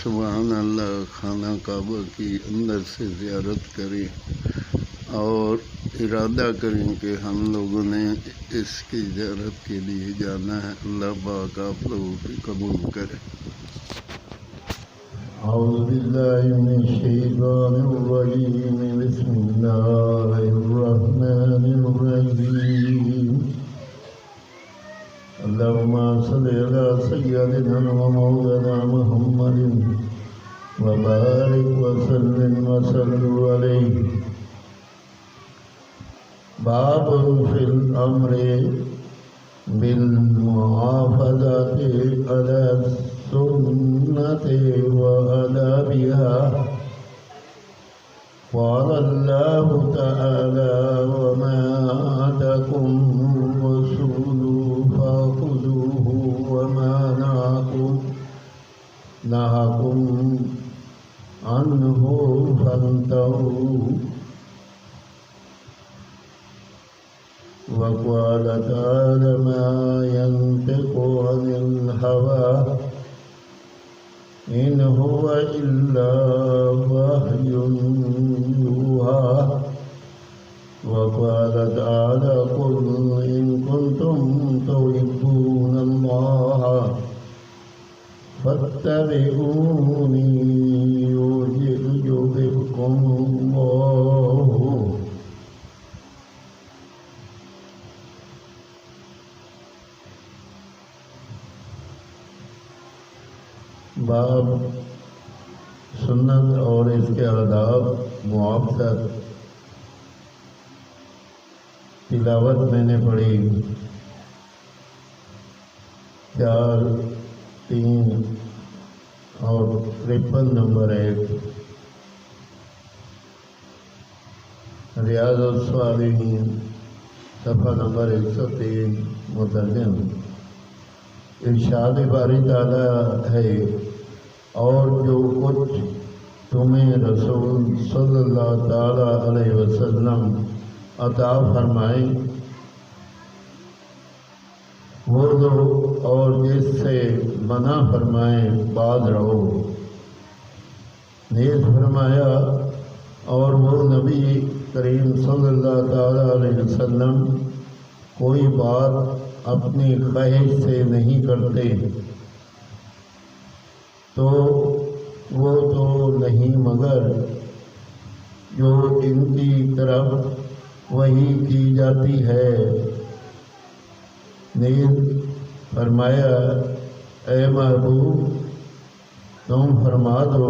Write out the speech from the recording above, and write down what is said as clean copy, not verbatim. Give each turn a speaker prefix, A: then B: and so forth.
A: سبحان اللہ خانہ کعبہ کی اندر سے زیارت کریں اور ارادہ کریں کہ ہم لوگوں نے اس کی زیارت کے لیے جانا ہے۔ اللہ پاک آپ لوگوں کی قبول کرے۔
B: اعوذ باللہ من الشیطان الرجیم، بسم اللہ الرحمن الرحیم۔ اللہم صلی علی سیدنا و مولانا محمد وبارک وسلم وصلوا علیہ۔ باب فی الامر بالمحافظۃ علی السنۃ وآدابها۔ قال اللہ تعالی وما آتاکم الرسول فخذوه وما نهاکم عنه فانتهوا۔ وقال تعالى ما ينطق عن الهوى إن هو إلا وحي يوحى۔ وقال تعالى قل إن كنتم تحبون الله فاتبعوني يحببكم الله۔ باب سنت اور اس کے آداب محافظت۔ تلاوت میں نے پڑھی 4، 3 اور 53 نمبر 1۔ ریاض الصالحین صفحہ نمبر 103 مترجم۔ ارشاد باری تعالیٰ ہے اور جو کچھ تمہیں رسول صلی اللہ تعالیٰ علیہ وسلم عطا فرمائیں وہ دو، اور جس سے منع فرمائیں باز رہو۔ نیز فرمایا اور وہ نبی کریم صلی اللہ تعالیٰ علیہ وسلم کوئی بات اپنی خواہش سے نہیں کرتے تو وہ تو نہیں مگر جو ان کی طرف وحی کی جاتی ہے۔ نیز فرمایا اے محبوب تم فرما دو